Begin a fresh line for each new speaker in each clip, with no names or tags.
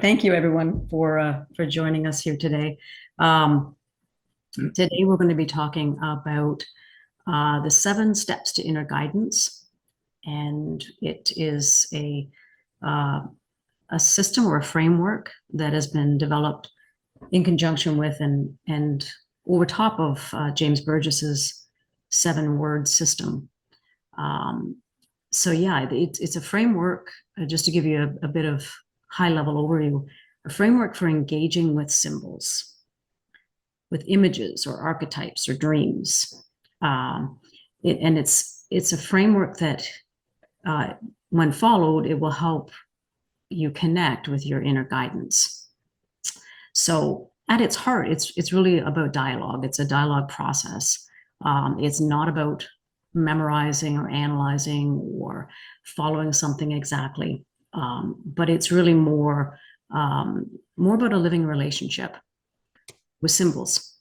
Thank you, everyone, for joining us here today. Today, we're going to be talking about the 7 steps to inner guidance, and it is a system or a framework that has been developed in conjunction with and over top of James Burgess's 7-word system. So yeah, it's a framework, just to give you a bit of high-level overview, a framework for engaging with symbols, with images or archetypes or dreams. And it's a framework that, when followed, it will help you connect with your inner guidance. So at its heart, it's really about dialogue. It's a dialogue process. It's not about memorizing or analyzing or following something exactly, but it's really more about a living relationship with symbols.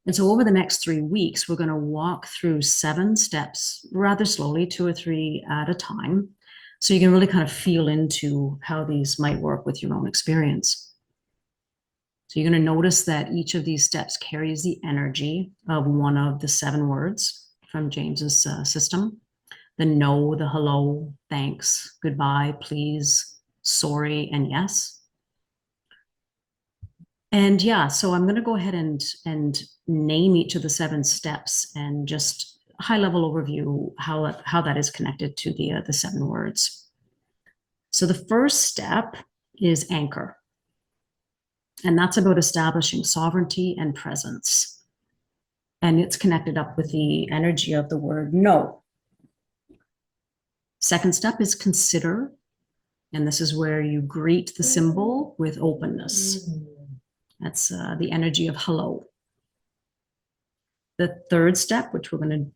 And so over the next 3 weeks, we're going to walk through 7 steps rather slowly, 2 or 3 at a time, so you can really kind of feel into how these might work with your own experience. So you're going to notice that each of these steps carries the energy of one of the 7 words from James's system: the no, the hello, thanks, goodbye, please, sorry, and yes. And yeah, so I'm going to go ahead and name each of the 7 steps and just high-level overview how that is connected to the 7 words. So the first step is anchor. And that's about establishing sovereignty and presence. And it's connected up with the energy of the word no. Second step is consider. And this is where you greet the symbol with openness. That's the energy of hello. The third step, which we're going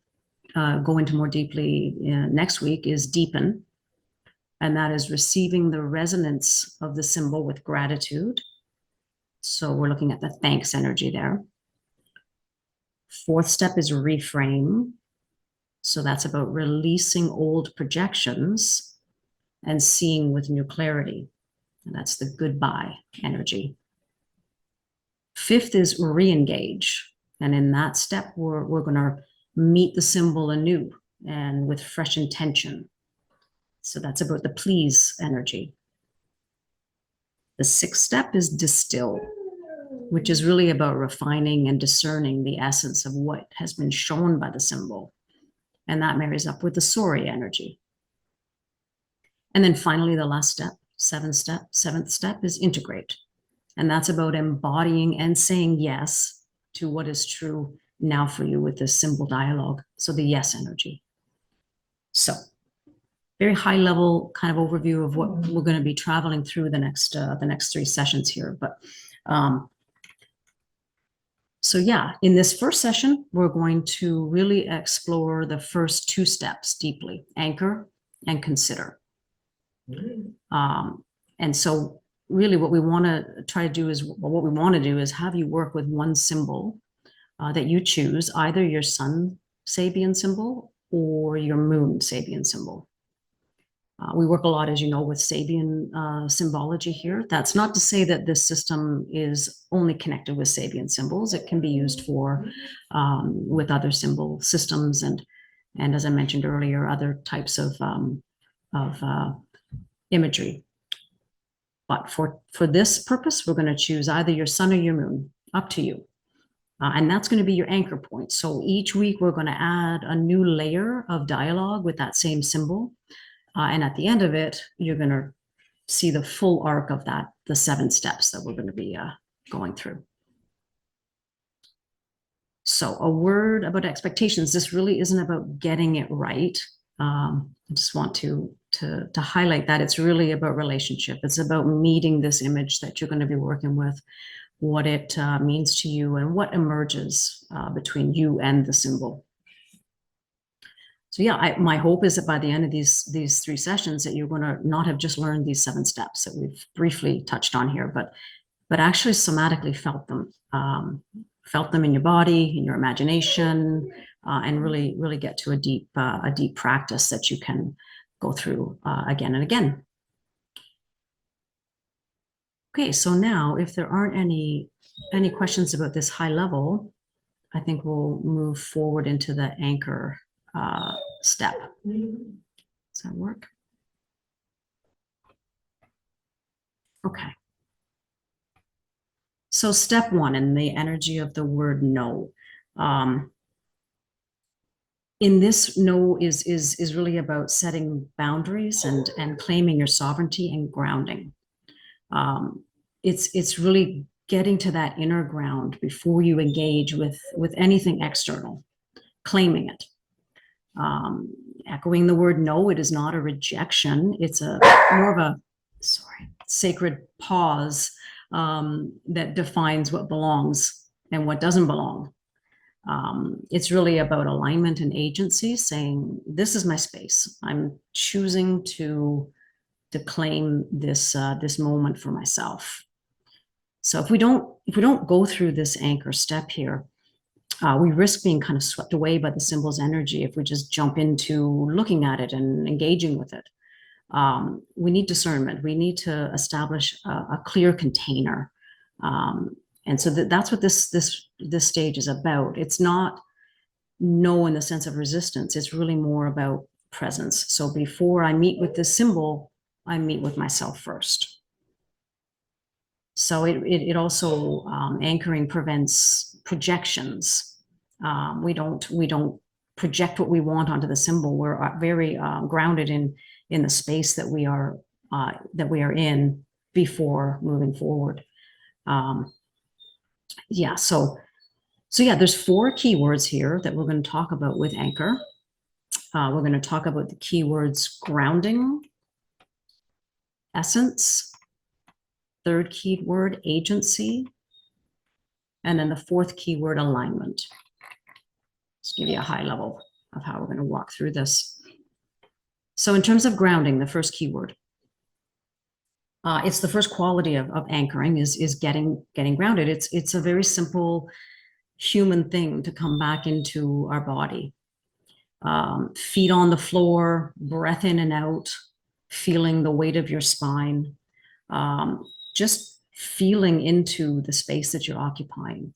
to go into more deeply next week, is deepen. And that is receiving the resonance of the symbol with gratitude. So we're looking at the thanks energy there. Fourth step is reframe. So that's about releasing old projections and seeing with new clarity. And that's the goodbye energy. Fifth is re-engage. And in that step, we're going to meet the symbol anew and with fresh intention. So that's about the please energy. The sixth step is distill, which is really about refining and discerning the essence of what has been shown by the symbol. And that marries up with the sorry energy. And then finally, the last step, seventh step is integrate. And that's about embodying and saying yes to what is true now for you with this symbol dialogue. So the yes energy. So very high level kind of overview of what we're going to be traveling through the next 3 sessions here. But so yeah, in this first session, we're going to really explore the first 2 steps deeply: anchor and consider. And so really what we want to try to do is, have you work with one symbol that you choose, either your sun Sabian symbol or your moon Sabian symbol. We work a lot, as you know, with Sabian symbology here. That's not to say that this system is only connected with Sabian symbols. It can be used for with other symbol systems and as I mentioned earlier, other types of imagery. But for this purpose, we're going to choose either your sun or your moon, up to you. And that's going to be your anchor point. So each week we're going to add a new layer of dialogue with that same symbol. And at the end of it, you're going to see the full arc of that, the 7 steps that we're going to be going through. So a word about expectations. This really isn't about getting it right. I just want to highlight that it's really about relationship. It's about meeting this image that you're going to be working with, what it means to you, and what emerges between you and the symbol. So yeah, my hope is that by the end of these 3 sessions that you're going to not have just learned these 7 steps that we've briefly touched on here, but actually somatically felt them in your body, in your imagination, and really get to a deep practice that you can go through again and again. Okay, so now if there aren't any questions about this high level, I think we'll move forward into the anchor step. Does that work? Okay. So step one in the energy of the word no. In this, no is really about setting boundaries and claiming your sovereignty and grounding. It's really getting to that inner ground before you engage with anything external, claiming it. Echoing the word no, it is not a rejection. It's a more of a sacred pause that defines what belongs and what doesn't belong. It's really about alignment and agency, saying, this is my space. I'm choosing to claim this moment for myself. So if we don't go through this anchor step here, we risk being kind of swept away by the symbol's energy if we just jump into looking at it and engaging with it. We need discernment. We need to establish a clear container. And so that's what this stage is about. It's not no in the sense of resistance. It's really more about presence. So before I meet with this symbol, I meet with myself first. So it also anchoring prevents projections. We don't project what we want onto the symbol. We're very grounded in the space that we are in before moving forward. Yeah. So yeah, there's 4 keywords here that we're going to talk about with anchor. We're going to talk about the keywords grounding, essence, 3rd keyword agency, and then the 4th keyword alignment. Just give you a high level of how we're going to walk through this. So in terms of grounding, the first keyword, it's the first quality of anchoring is getting grounded. It's a very simple human thing to come back into our body. Feet on the floor, breath in and out, feeling the weight of your spine, just feeling into the space that you're occupying.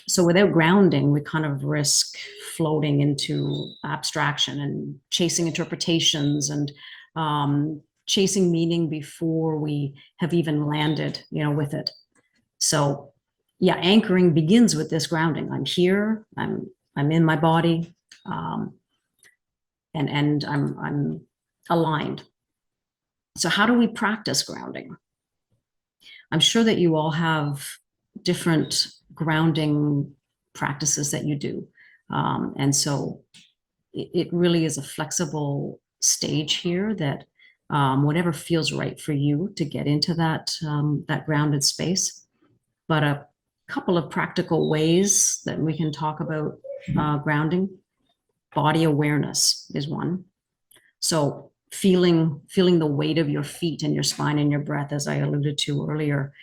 So without grounding, we kind of risk floating into abstraction and chasing interpretations and chasing meaning before we have even landed, with it. So yeah, anchoring begins with this grounding. I'm here, I'm in my body, and I'm aligned. So how do we practice grounding? I'm sure that you all have different grounding practices that you do. And so it really is a flexible stage here that whatever feels right for you to get into that grounded space. But a couple of practical ways that we can talk about grounding. Body awareness is one. So feeling the weight of your feet and your spine and your breath, as I alluded to earlier,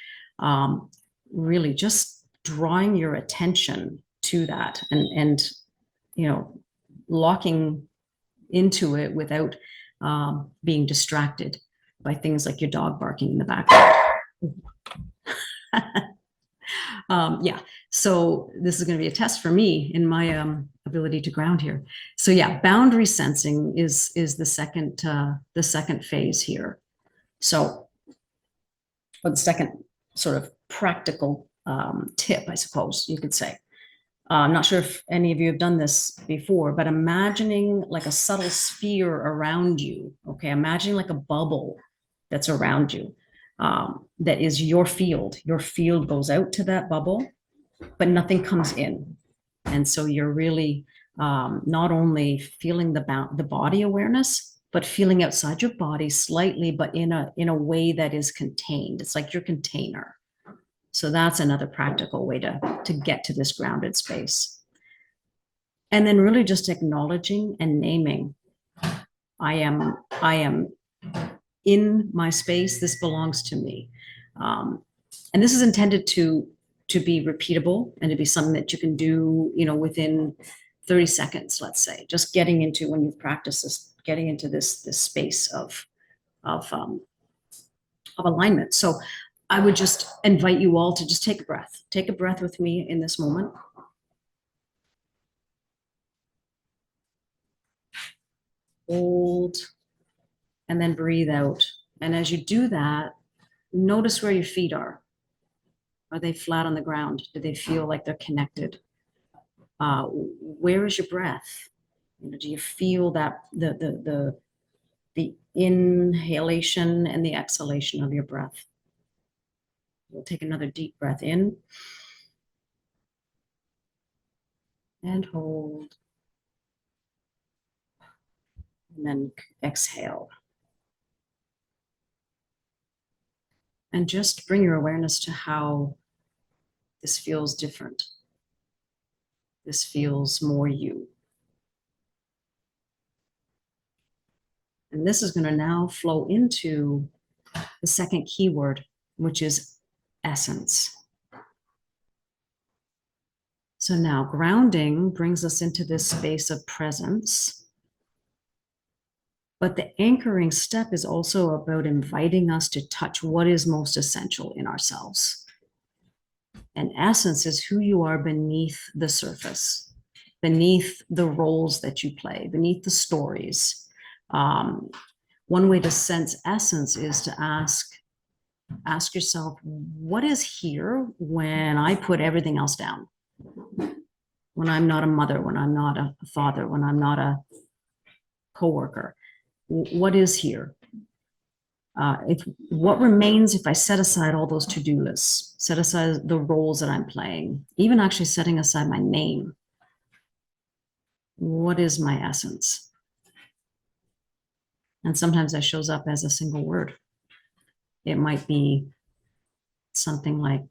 really just drawing your attention to that and locking into it without being distracted by things like your dog barking in the background. Yeah, so this is going to be a test for me in my ability to ground here. So yeah, boundary sensing is the second phase here. So, or the second sort of practical tip, I suppose you could say. I'm not sure if any of you have done this before, but imagining like a subtle sphere around you. Okay, imagining like a bubble that's around you. That is your field. Your field goes out to that bubble, but nothing comes in. And so you're really not only feeling the body awareness, but feeling outside your body slightly, but in a way that is contained. It's like your container. So that's another practical way to get to this grounded space. And then really just acknowledging and naming, I am in my space. This belongs to me. And this is intended to be repeatable and to be something that you can do, within 30 seconds, let's say, just getting into, when you've practiced this, getting into this space of alignment. So I would just invite you all to just take a breath. Take a breath with me in this moment. Hold, and then breathe out. And as you do that, notice where your feet are. Are they flat on the ground? Do they feel like they're connected? Where is your breath? Do you feel that the inhalation and the exhalation of your breath? We'll take another deep breath in and hold, and then exhale. And just bring your awareness to how this feels different. This feels more you. And this is going to now flow into the second keyword, which is essence. So now grounding brings us into this space of presence. But the anchoring step is also about inviting us to touch what is most essential in ourselves. And essence is who you are beneath the surface, beneath the roles that you play, beneath the stories. One way to sense essence is to ask yourself, what is here when I put everything else down? When I'm not a mother, when I'm not a father, when I'm not a coworker, what is here? What remains if I set aside all those to-do lists, set aside the roles that I'm playing, even actually setting aside my name? What is my essence? And sometimes that shows up as a single word. It might be something like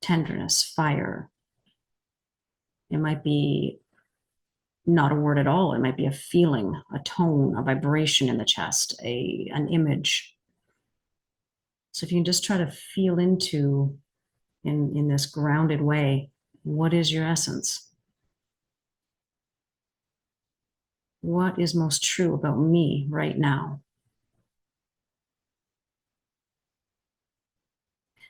tenderness, fire. It might be not a word at all. It might be a feeling, a tone, a vibration in the chest, an image. So if you can just try to feel into, in this grounded way, what is your essence? What is most true about me right now?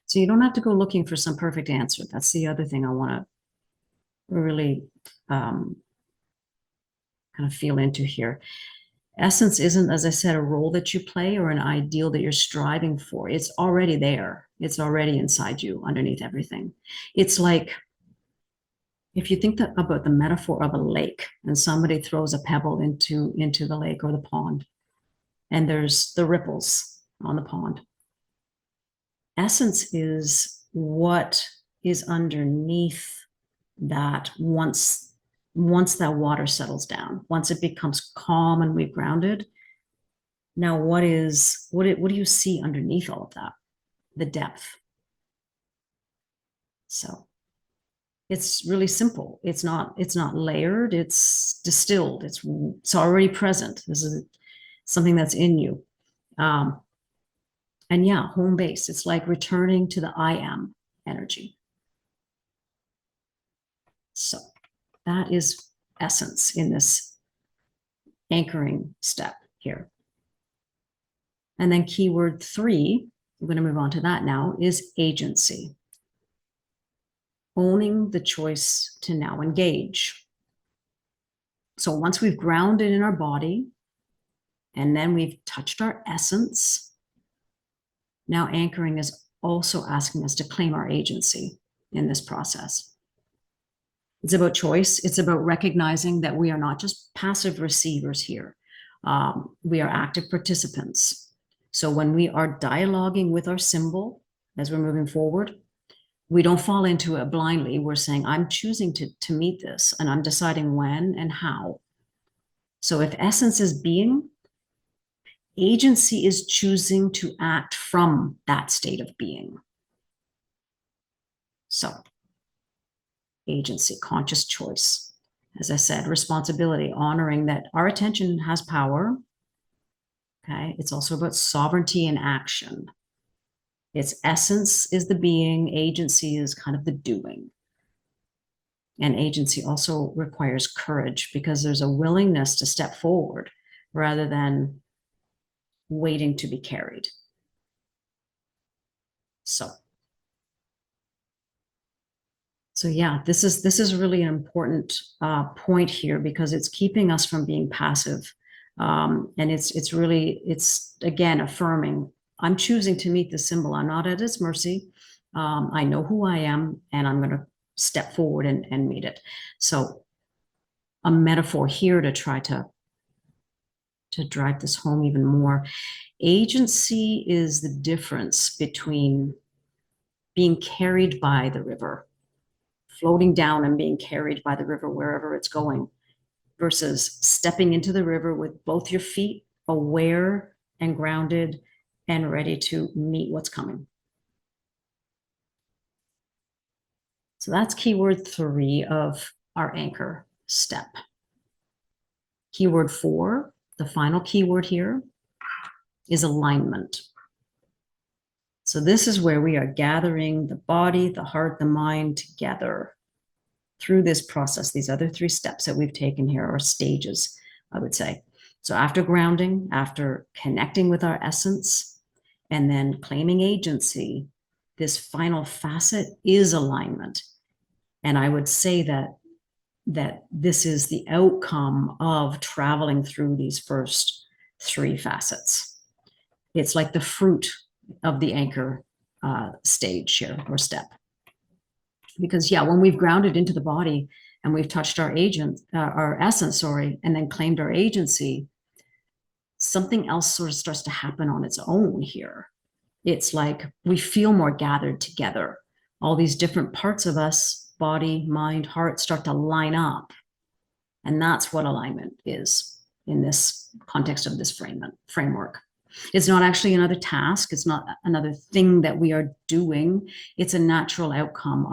So you don't have to go looking for some perfect answer. That's the other thing I want to really kind of feel into here. Essence isn't, as I said, a role that you play or an ideal that you're striving for. It's already there. It's already inside you, underneath everything. It's like, if you think about the metaphor of a lake and somebody throws a pebble into the lake or the pond, and there's the ripples on the pond. Essence is what is underneath that once that water settles down, once it becomes calm and we've grounded. Now, what do you see underneath all of that? The depth. So it's really simple. It's not layered. It's distilled. It's already present. This is something that's in you. And yeah, home base. It's like returning to the I am energy. So that is essence in this anchoring step here. And then keyword 3, we're going to move on to that now, is agency. Owning the choice to now engage. So once we've grounded in our body, and then we've touched our essence, now anchoring is also asking us to claim our agency in this process. It's about choice. It's about recognizing that we are not just passive receivers here. We are active participants. So when we are dialoguing with our symbol, as we're moving forward, we don't fall into it blindly. We're saying, I'm choosing to meet this, and I'm deciding when and how. So if essence is being, agency is choosing to act from that state of being. So agency, conscious choice. As I said, responsibility, honoring that our attention has power. Okay, it's also about sovereignty and action. Its essence is the being, agency is kind of the doing. And agency also requires courage because there's a willingness to step forward rather than waiting to be carried. So yeah, this is really an important point here, because it's keeping us from being passive, and it's again affirming. I'm choosing to meet the symbol. I'm not at its mercy. I know who I am, and I'm going to step forward and meet it. So a metaphor here to try to drive this home even more. Agency is the difference between being carried by the river, floating down and being carried by the river wherever it's going, versus stepping into the river with both your feet aware and grounded and ready to meet what's coming. So that's keyword 3 of our anchor step. Keyword 4, the final keyword here, is alignment. So this is where we are gathering the body, the heart, the mind together through this process. These other 3 steps that we've taken here are stages, I would say. So after grounding, after connecting with our essence, and then claiming agency, this final facet is alignment. And I would say that this is the outcome of traveling through these first 3 facets. It's like the fruit of the anchor stage here, or step. Because yeah, when we've grounded into the body and we've touched our essence, and then claimed our agency, something else sort of starts to happen on its own here. It's like we feel more gathered together. All these different parts of us, body, mind, heart, start to line up. And that's what alignment is in this context of this framework. It's not actually another task. It's not another thing that we are doing. It's a natural outcome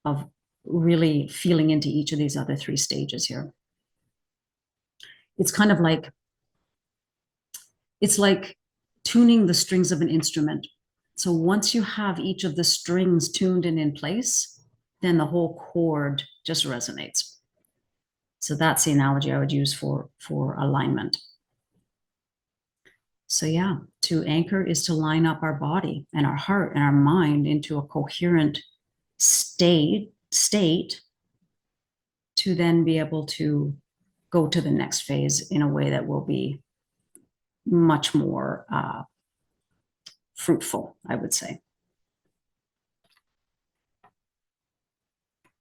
of really feeling into each of these other 3 stages here. It's kind of like, it's like tuning the strings of an instrument. So once you have each of the strings tuned and in place, then the whole chord just resonates. So that's the analogy I would use for alignment. So yeah, to anchor is to line up our body and our heart and our mind into a coherent state to then be able to go to the next phase in a way that will be much more fruitful, I would say.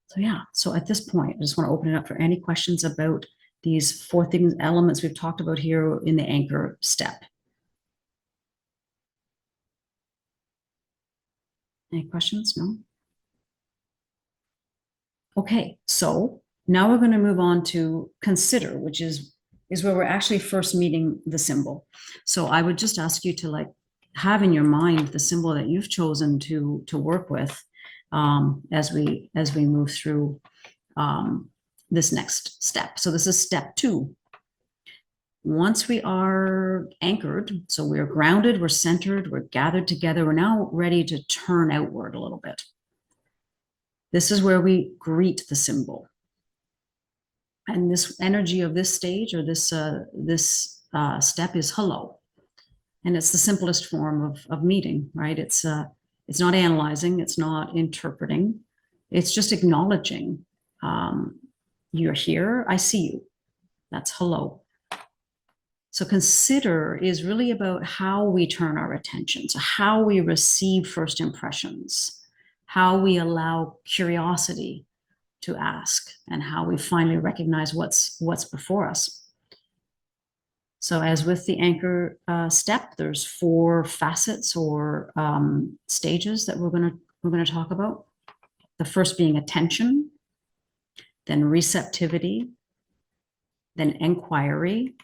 So yeah, so at this point, I just want to open it up for any questions about these 4 elements we've talked about here in the anchor step. Any questions? No? Okay, so now we're going to move on to consider, which is where we're actually first meeting the symbol. So I would just ask you to have in your mind the symbol that you've chosen to work with as we move through this next step. So this is step 2. Once we are anchored, so we're grounded, we're centered, we're gathered together, we're now ready to turn outward a little bit. This is where we greet the symbol. And this energy of this stage, or this step, is hello. And it's the simplest form of meeting, right? It's not analyzing, it's not interpreting, it's just acknowledging. You're here, I see you. That's hello. So consider is really about how we turn our attention, so how we receive first impressions, how we allow curiosity to ask, and how we finally recognize what's before us. So as with the anchor step, there's 4 facets or stages that we're going to talk about. The first being attention, then receptivity, then inquiry,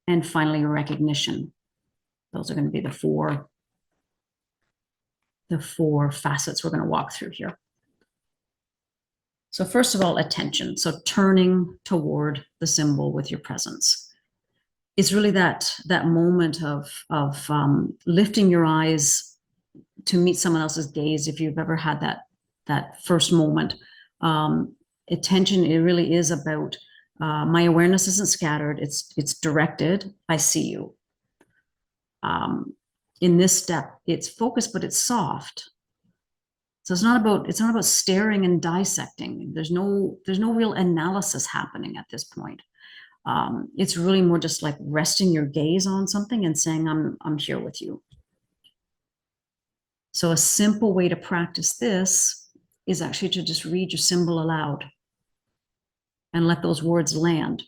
and finally recognition. Those are going to be the four facets we're going to walk through here. So first of all, attention. So turning toward the symbol with your presence. It's really that moment of lifting your eyes to meet someone else's gaze. If you've ever had that first moment, attention, it really is about my awareness isn't scattered. It's directed. I see you. In this step, it's focused, but it's soft. So it's not about staring and dissecting. There's no real analysis happening at this point. It's really more just like resting your gaze on something and saying, I'm here with you. So a simple way to practice this is actually to just read your symbol aloud and let those words land.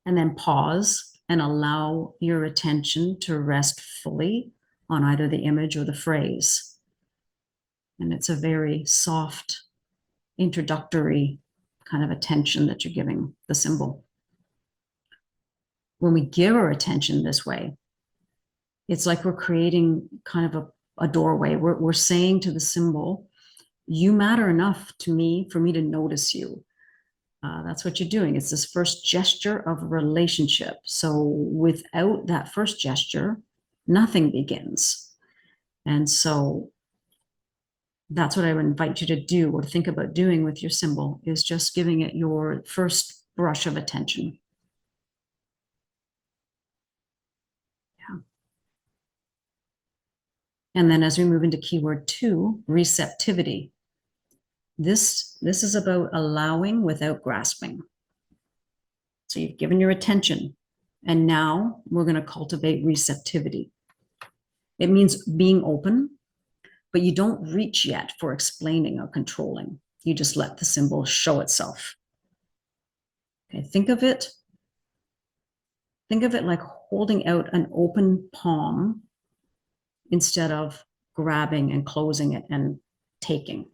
And then pause and allow your attention to rest fully on either the image or the phrase. And it's a very soft, introductory kind of attention that you're giving the symbol. When we give our attention this way, it's like we're creating kind of a doorway. We're saying to the symbol, you matter enough to me for me to notice you. That's what you're doing. It's this first gesture of relationship. So without that first gesture, nothing begins. And so that's what I would invite you to do or think about doing with your symbol, is just giving it your first brush of attention. Yeah. And then as we move into keyword 2, receptivity. This is about allowing without grasping. So you've given your attention, and now we're going to cultivate receptivity. It means being open, but you don't reach yet for explaining or controlling. You just let the symbol show itself. Okay, think of it like holding out an open palm instead of grabbing and closing it and taking.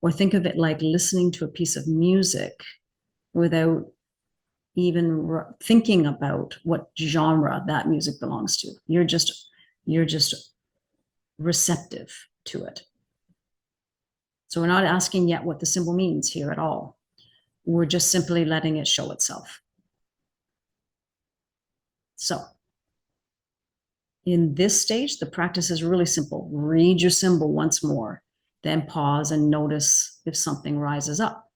Or think of it like listening to a piece of music without even thinking about what genre that music belongs to. You're just receptive to it. So we're not asking yet what the symbol means here at all. We're just simply letting it show itself. So in this stage, the practice is really simple. Read your symbol once more, then pause and notice if something rises up.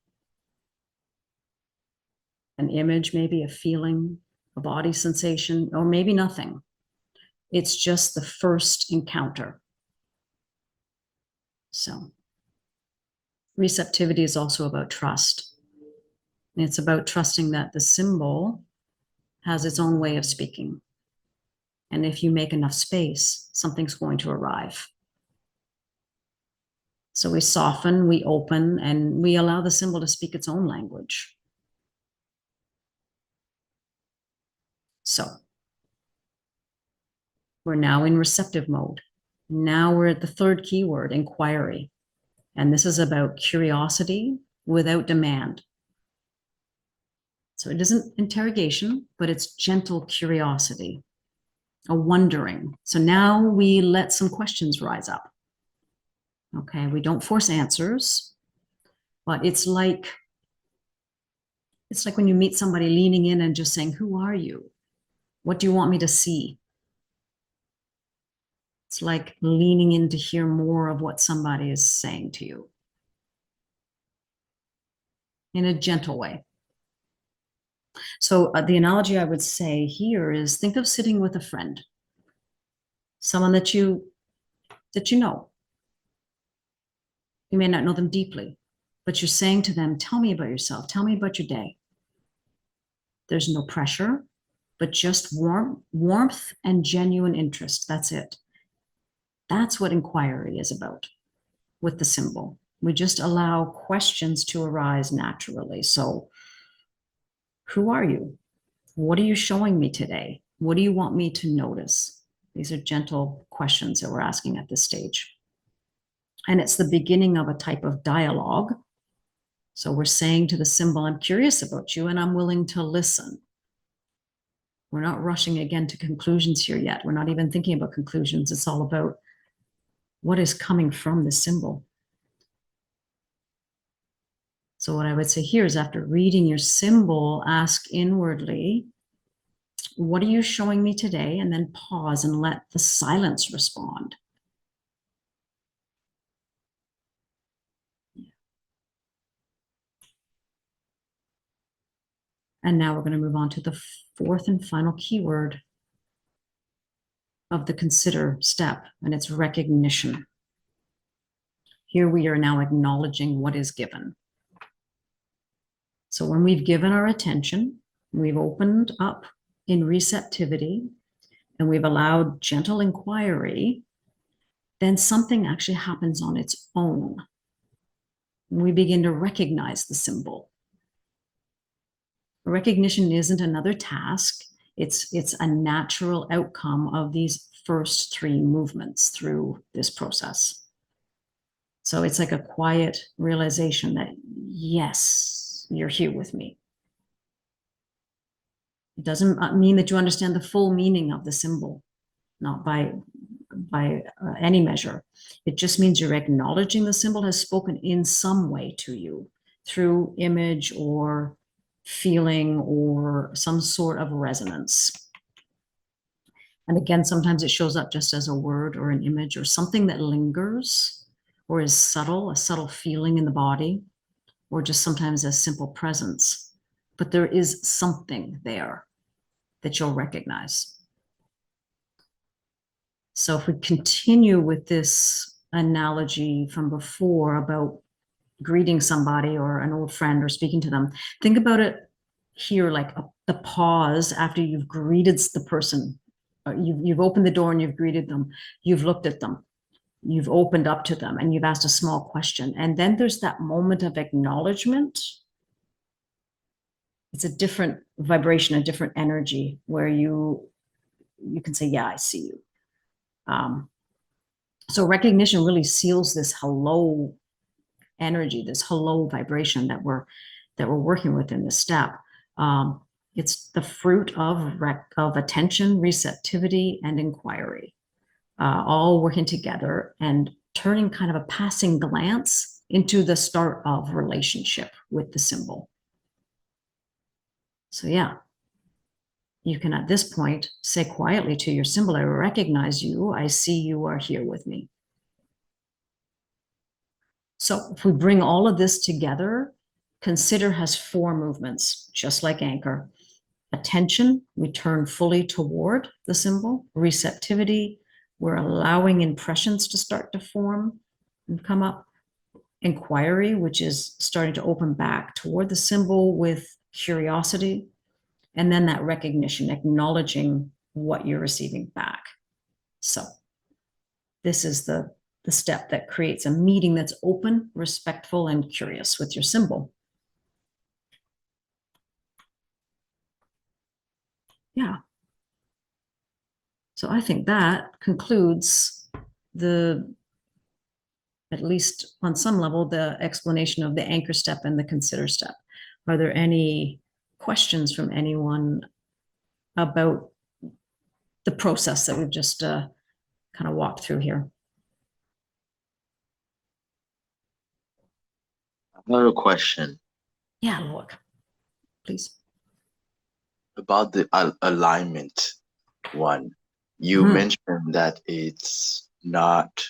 An image, maybe a feeling, a body sensation, or maybe nothing. It's just the first encounter. So receptivity is also about trust. It's about trusting that the symbol has its own way of speaking. And if you make enough space, something's going to arrive. So we soften, we open, and we allow the symbol to speak its own language. So we're now in receptive mode. Now we're at the third keyword, inquiry. And this is about curiosity without demand. So it isn't interrogation, but it's gentle curiosity, a wondering. So now we let some questions rise up. Okay, we don't force answers, but it's like when you meet somebody leaning in and just saying, who are you? What do you want me to see? It's like leaning in to hear more of what somebody is saying to you in a gentle way. So the analogy I would say here is, think of sitting with a friend, someone that you know. You may not know them deeply, but you're saying to them, tell me about yourself. Tell me about your day. There's no pressure, but just warmth and genuine interest. That's it. That's what inquiry is about with the symbol. We just allow questions to arise naturally. So, who are you? What are you showing me today? What do you want me to notice? These are gentle questions that we're asking at this stage. And it's the beginning of a type of dialogue. So we're saying to the symbol, I'm curious about you and I'm willing to listen. We're not rushing again to conclusions here yet. We're not even thinking about conclusions. It's all about what is coming from the symbol. So what I would say here is, after reading your symbol, ask inwardly, what are you showing me today? And then pause and let the silence respond. And now we're going to move on to the fourth and final keyword, of the consider step, and it's recognition. Here we are now acknowledging what is given. So when we've given our attention, we've opened up in receptivity, and we've allowed gentle inquiry, then something actually happens on its own. We begin to recognize the symbol. Recognition isn't another task. It's a natural outcome of these first three movements through this process. So it's like a quiet realization that, yes, you're here with me. It doesn't mean that you understand the full meaning of the symbol, not by any measure. It just means you're acknowledging the symbol has spoken in some way to you through image or feeling or some sort of resonance. And again, sometimes it shows up just as a word or an image or something that lingers or is subtle, a subtle feeling in the body, or just sometimes a simple presence. But there is something there that you'll recognize. So if we continue with this analogy from before about greeting somebody or an old friend or speaking to them, think about it here like the pause after you've greeted the person. You've opened the door and you've greeted them. You've looked at them. You've opened up to them and you've asked a small question. And then there's that moment of acknowledgement. It's a different vibration, a different energy where you can say, yeah, I see you. So recognition really seals this hello energy, this hello vibration that we're working with in this step. It's the fruit of attention, receptivity, and inquiry, all working together and turning kind of a passing glance into the start of relationship with the symbol. So yeah, you can at this point say quietly to your symbol, I recognize you, I see you are here with me. So if we bring all of this together, consider has four movements, just like anchor. Attention, we turn fully toward the symbol. Receptivity, we're allowing impressions to start to form and come up. Inquiry, which is starting to open back toward the symbol with curiosity. And then that recognition, acknowledging what you're receiving back. So this is the step that creates a meeting that's open, respectful, and curious with your symbol. Yeah. So I think that concludes at least on some level, the explanation of the anchor step and the consider step. Are there any questions from anyone about the process that we've just kind of walked through here?
Another question.
Yeah, look, please.
About the alignment one. You
Mhm.
mentioned that it's not,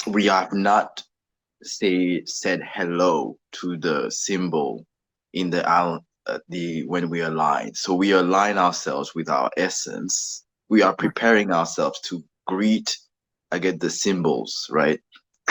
we have not said hello to the symbol in the when we align. So we align ourselves with our essence. We are preparing ourselves to greet again the symbols, right?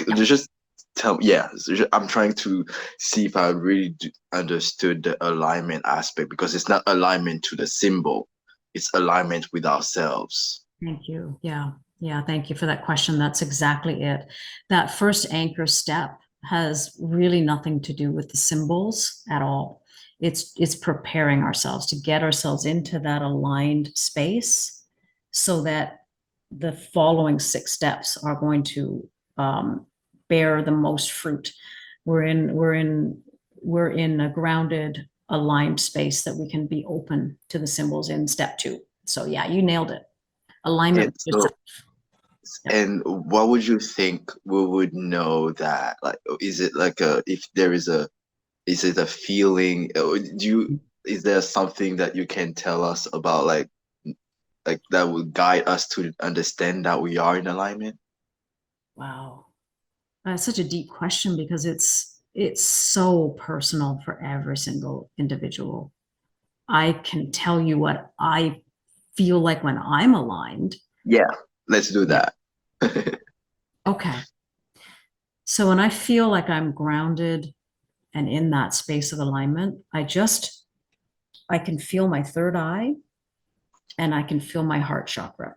Yeah.
Just tell me, yeah. I'm trying to see if I really understood the alignment aspect, because it's not alignment to the symbol, it's alignment with ourselves.
Thank you. Yeah. Yeah. Thank you for that question. That's exactly it. That first anchor step has really nothing to do with the symbols at all. It's preparing ourselves to get ourselves into that aligned space so that the following six steps are going to bear the most fruit. We're in a grounded, aligned space that we can be open to the symbols in step two. So yeah, you nailed it. Alignment
And
with
so,
yourself. Yep.
and what would you think we would know that, like, is it like if there is is it a feeling, is there something that you can tell us about, like that would guide us to understand that we are in alignment?
Wow. That's such a deep question because it's so personal for every single individual. I can tell you what I feel like when I'm aligned,
Yeah, let's do
Yeah.
that.
Okay. So when I feel like I'm grounded and in that space of alignment, I can feel my third eye and I can feel my heart chakra.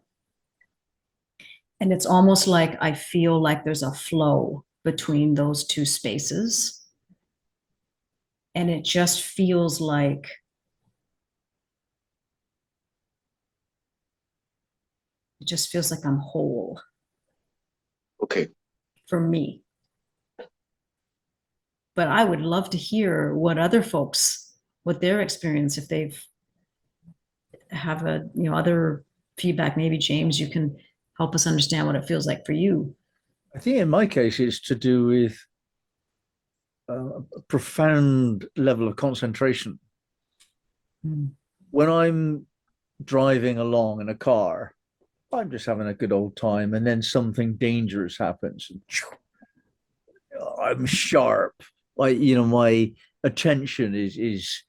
And it's almost like I feel like there's a flow between those two spaces. And it just feels like I'm whole
Okay.
for me. But I would love to hear what other folks, what their experience, if they've have other feedback. Maybe James, you can help us understand what it feels like for you.
I think in my case, it's to do with a profound level of concentration.
Mm.
When I'm driving along in a car, I'm just having a good old time, and then something dangerous happens. I'm sharp. Like, my attention is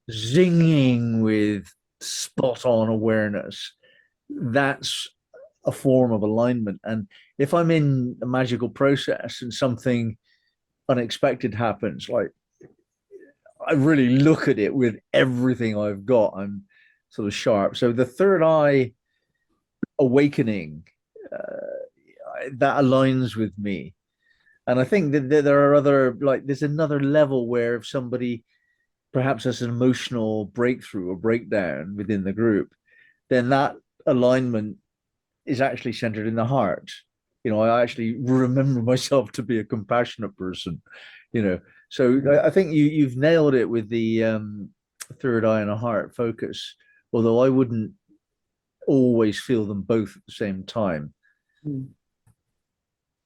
zinging with spot on awareness. That's a form of alignment. And if I'm in a magical process and something unexpected happens, like I really look at it with everything I've got, I'm sort of sharp. So the third eye awakening, that aligns with me. And I think that there are other, like, there's another level where if somebody perhaps has an emotional breakthrough or breakdown within the group, then that alignment is actually centered in the heart. I actually remember myself to be a compassionate person, you know. So I think you've nailed it with the third eye and a heart focus, although I wouldn't always feel them both at the same time.
Mm.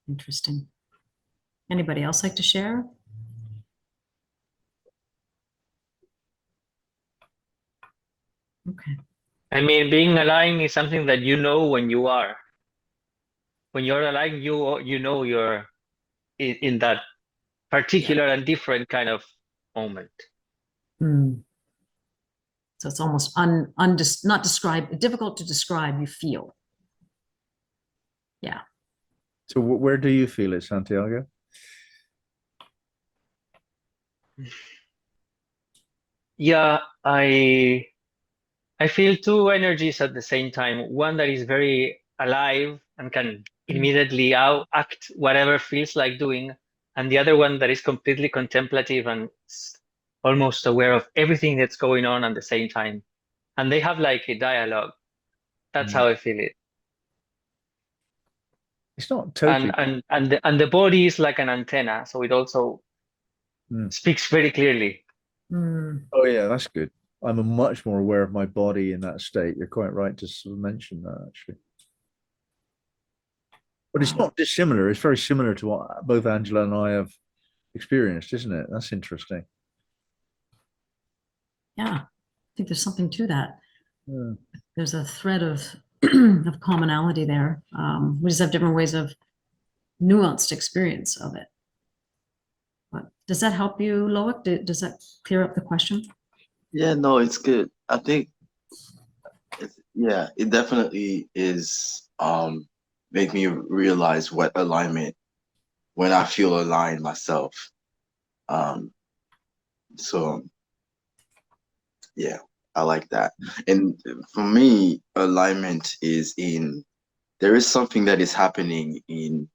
Interesting. Anybody else like to share? Okay.
I mean, being aligned is something that you know when you are. When you're aligned, you know you're in that particular and different kind of moment.
Mm. So it's almost not describe, difficult to describe, you feel. Yeah.
So where do you feel it, Santiago?
Yeah, I feel two energies at the same time. One that is very alive and can immediately act whatever feels like doing, and the other one that is completely contemplative and almost aware of everything that's going on at the same time. And they have like a dialogue. That's how I feel it.
It's not totally.
And the body is like an antenna, so it also speaks very clearly.
Mm.
Oh yeah, that's good. I'm much more aware of my body in that state. You're quite right to sort of mention that, actually. But it's not dissimilar. It's very similar to what both Angela and I have experienced, isn't it? That's interesting.
Yeah, I think there's something to that.
Yeah.
There's a thread of of commonality there. We just have different ways of nuanced experience of it. But does that help you, Loic? Does that clear up the question?
Yeah, no, it's good. I think it definitely is make me realize what alignment when I feel aligned myself. So yeah, I like that. And for me, alignment there is something that is happening in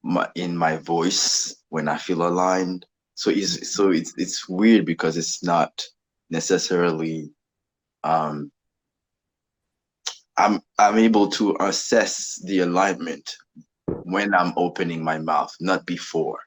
my voice when I feel aligned. So it's weird because it's not necessarily I'm able to assess the alignment when I'm opening my mouth, not before.